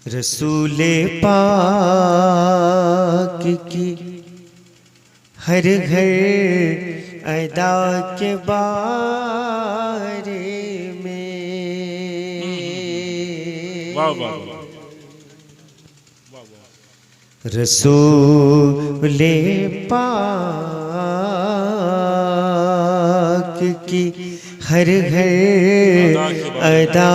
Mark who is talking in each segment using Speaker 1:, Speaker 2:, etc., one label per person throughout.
Speaker 1: रसूले पाक की हर घर अदा के बारे में
Speaker 2: वाह वाह वाह।
Speaker 1: रसूले पाक की हर घर अदा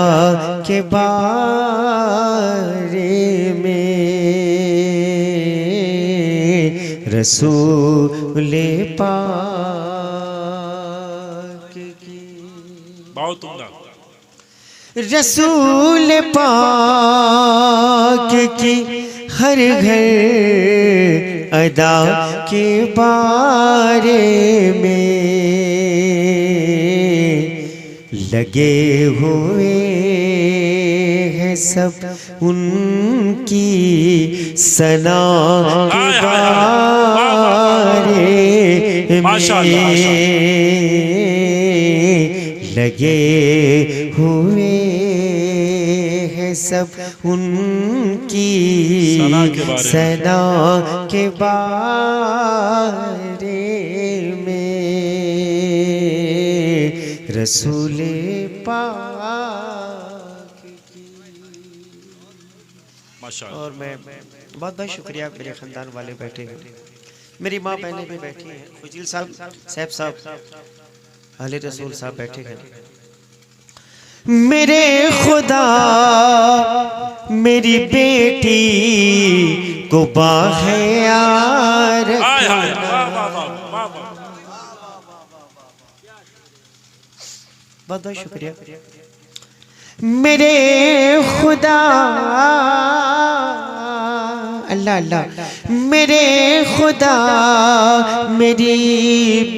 Speaker 1: के बारे में रसूले पाक की
Speaker 2: बहुत उम्दा।
Speaker 1: रसूल पाक की हर घर अदा के बारे में लगे हुए हैं सब उनकी सना के बारे में लगे हुए हैं सब उनकी सना के बारे में रसूल पाक की। और मैं बहुत बहुत शुक्रिया, मेरे ख़ानदान वाले बैठे हैं, मेरी माँ बहनें भी बैठी हैं, फजील साहब साहब अली रसूल साहब बैठे हैं। मेरे खुदा मेरी बेटी को बाहयार बहुत बहुत शुक्रिया। मेरे खुदा अल्लाह अल्लाह मेरे खुदा मेरी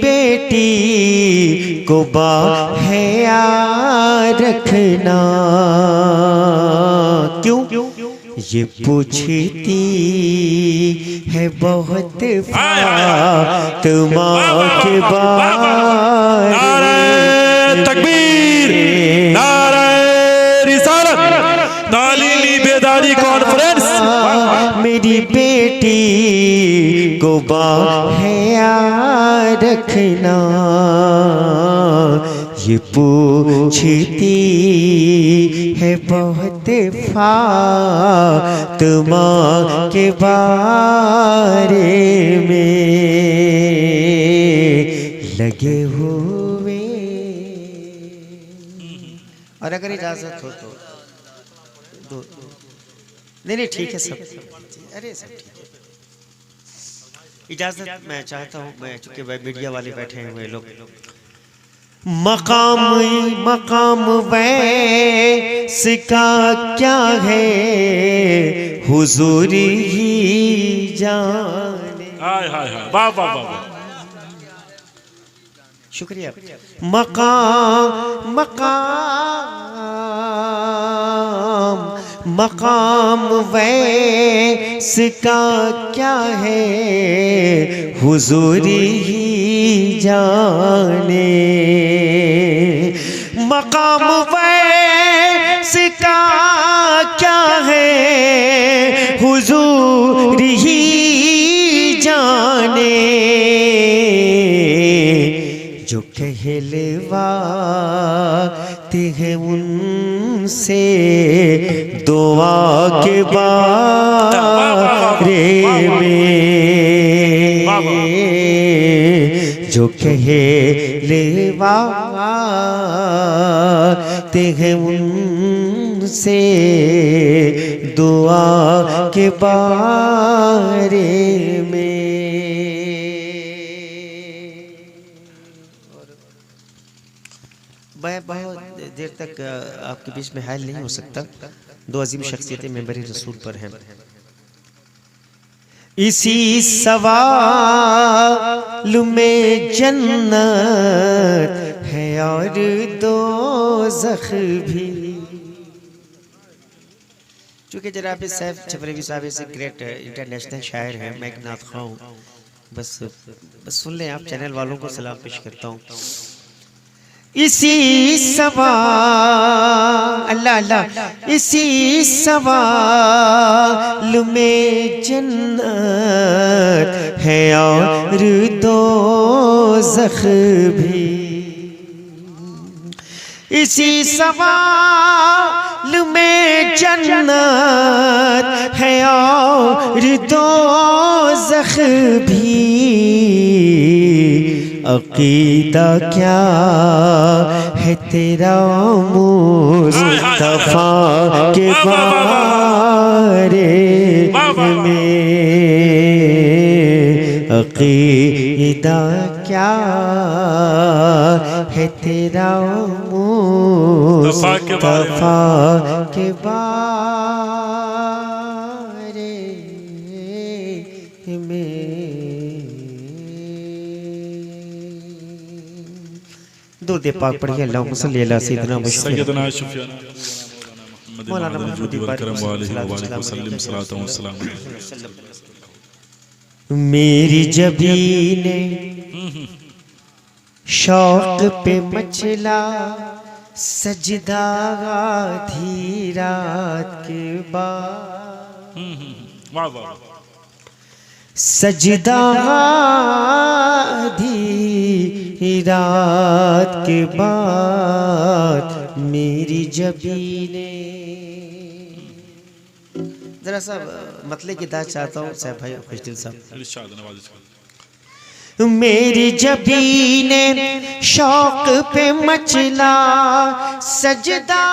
Speaker 1: बेटी को बाहया रखना। क्यों ये पूछती है बहुत फातिमा के बारे।
Speaker 2: तकबीर, नारे रिसालत, तालीमी बेदारी कॉन्फ्रेंस।
Speaker 1: मेरी बेटी को बाहया रखना। ये पूछती है बहुत फातिमा के बारे में लगे हुए। और अगर इजाजत हो तो दो। नहीं ठीक है सब। अरे सब ठीक है, इजाजत मैं चाहता हूँ। मैं चूंकि मीडिया वाले बैठे हुए लोग, मकाम वैस का क्या है हुजूरी ही जाने।
Speaker 2: हाय हाय हाय, वाह वाह वाह।
Speaker 1: शुक्रिया। मकाम वैस का क्या है हुजूरी ही जाने। मकाम वैस का क्या है हुजूरी ही जाने। जो कहलवाते हैं उनसे दुआ के बारे में। जो कहलवाते हैं उनसे दुआ के बारे में। मैं बहुत देर तक आपके बीच में हायल नहीं हो सकता। दो अजीम शख्सियतें मेंबर रसूल पर हैं। इसी सवाल में जन्नत है और दोज़ख भी। चूँकि जनाब सैफ छफरेवी साहब ऐसे ग्रेट इंटरनेशनल शायर हैं, मैं एक नात ख़्वाह हूँ। बस सुन लें आप, चैनल वालों को सलाम पेश करता हूँ। इसी सवाल अल्लाह अल्लाह इसी सवाल में जन्नत है और दोज़ख भी। इसी सवाल में जन्नत है और दोज़ख भी। अकीदा क्या है तेरा मुस्तफा के बारे में। अकीदा क्या है तेरा मुस्तफा के बारे में। दुरूद पाक पढ़िए। अल्लाहुम्मा सल्ली अला सय्यिदिना
Speaker 2: सैयदना शुफियाना
Speaker 1: मौलाना
Speaker 2: मुहम्मद करम वालेहि व आलिहि वसल्लम सलातो व सलाम।
Speaker 1: मेरी जबीने शौक पे मचला सजदा आधी रात के बाद।
Speaker 2: वाह वाह
Speaker 1: सजदा आधी रात के बाद मेरी जबीने। जरा सा मतले की दाद चाहता हूँ साहब भाई खुशदिल साहब। मेरी जबीने शौक पे मचला सजदा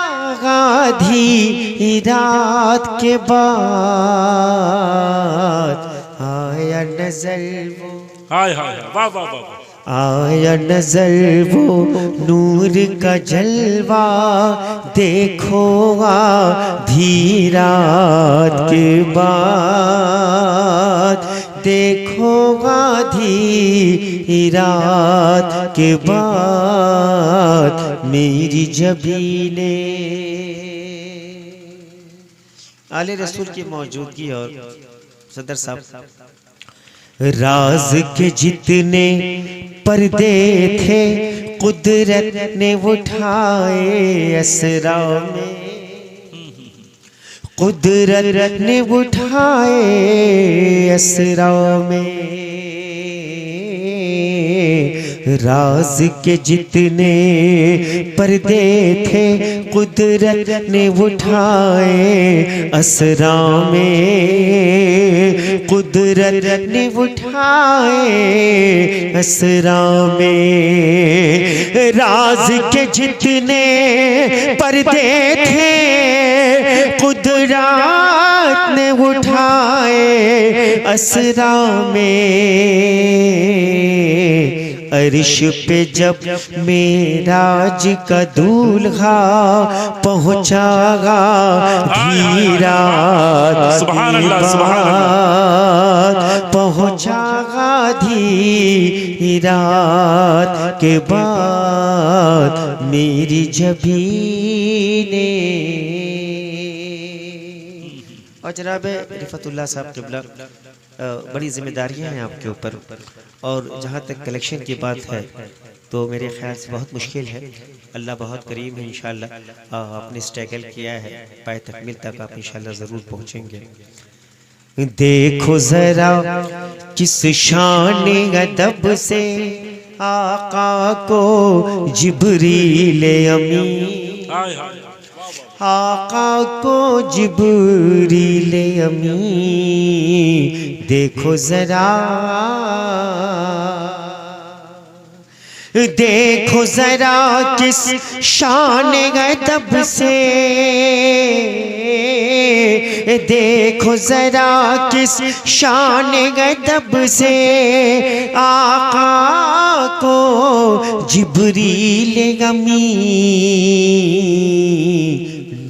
Speaker 1: आधी रात के बाद। आया नजर वो
Speaker 2: हाय हाय वाह वाह वाह।
Speaker 1: आया नजर वो नूर का जलवा देखो आधी रात के बाद। देखो आधी रात के बाद मेरी जबीने। आले रसूल की मौजूदगी और सदर साहब राज के जितने पर्दे थे कुदरत ने उठाए असरा में। कुदरत ने उठाए असरा में। राज के जितने पर्दे थे कुदरत ने उठाए असरा में। कुदरत ने उठाए असरा में। राज के जितने पर्दे थे कुदरत ने उठाए असरा में। अर्श पे जब मेराज का दूल्हा पहुँचागा धीरा पहुँचागा धीरात के बाद मेरी जबीने। और जनाब रिफतुल्लाह साहब क़िबला बड़ी जिम्मेदारियां हैं आपके ऊपर। और जहाँ तक कलेक्शन की बात है तो मेरे ख्याल से बहुत मुश्किल है। अल्लाह बहुत करीम है इंशाअल्लाह। आपने स्ट्रगल किया है पाए तकमील तक आप इंशाअल्लाह ज़रूर पहुँचेंगे। देखो ज़रा किस शान अदब से आका को जिब्रील अमीन। आका को जिब्रील अमीन। देखो ज़रा देखो ज़रा किस शान अदब से। देखो ज़रा किस शान अदब से आका को जिब्रील अमीन।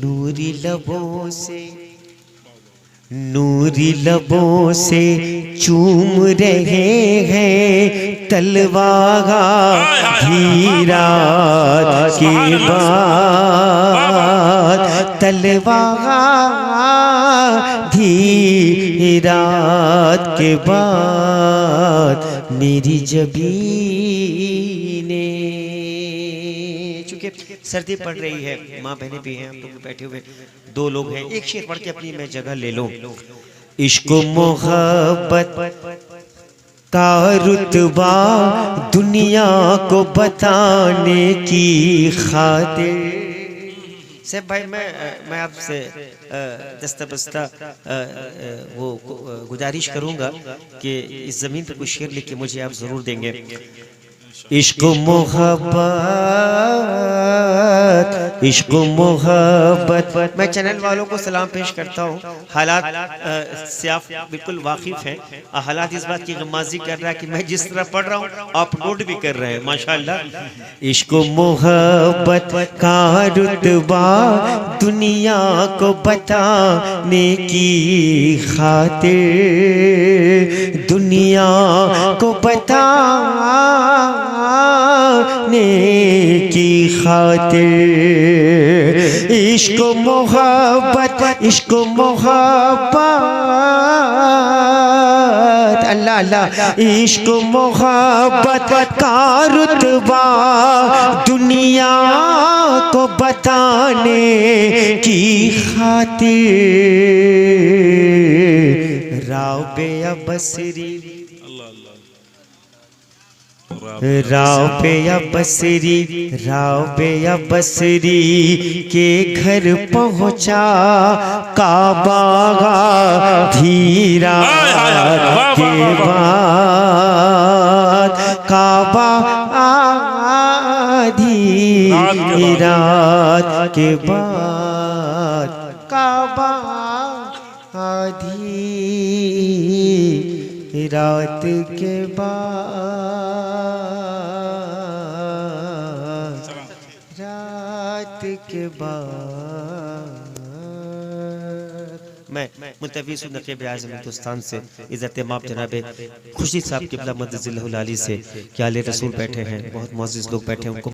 Speaker 1: नूरी लबों से नूरी लबों से चूम रहे हैं तलवार धीरात के बाद। तलवार धीरात के बाद मेरी जबीने। सर्दी पड़ रही है, माँ बहनें भी हैं, हम लोग बैठे हुए 2 लोग हैं, एक शेर पढ़ के अपनी मैं जगह ले लूं। इश्क मोहब्बत का रुतबा दुनिया को बताने की खातिर। सेब भाई मैं आपसे दस्तबस्ता वो गुजारिश करूंगा कि इस ज़मीन पर कुछ शेर लिख के मुझे आप ज़रूर देंगे। इश्क मोहब्बत, इश्क मोहब्बत। मैं चैनल वालों को सलाम पेश करता हूँ, हालात से आप बिल्कुल वाकिफ हैं। हालात इस बात की गमाजी कर रहा है कि मैं जिस तरह पढ़ रहा हूँ आप नोट भी कर रहे हैं, माशाल्लाह। इश्क मोहब्बत का रुतबा दुनिया को बताने की खातिर, दुनिया को बताने की खातिर। इश्क मोहब्बत, इश्क मोहब्बत, अल्लाह अल्लाह। इश्क मोहब्बत का रुतबा दुनिया को बताने की खातिर। राबिया बसरी, राबिया बसरी, राबिया बसरी के घर पहुंचा काबा धीरा के बाद, काबा धीरा के बाद, काबा आधी रात के बाद, रात के बाद। मैं मुंतवी नकीब आज़म हिंदुस्तान से इज़्ज़त माप जनाब खुर्शीद साहब क़िबला मद्दज़िल्लहुल आली से क्या ले रसूल बैठे हैं, बहुत मुअज़्ज़िज़ लोग बैठे हैं, उनको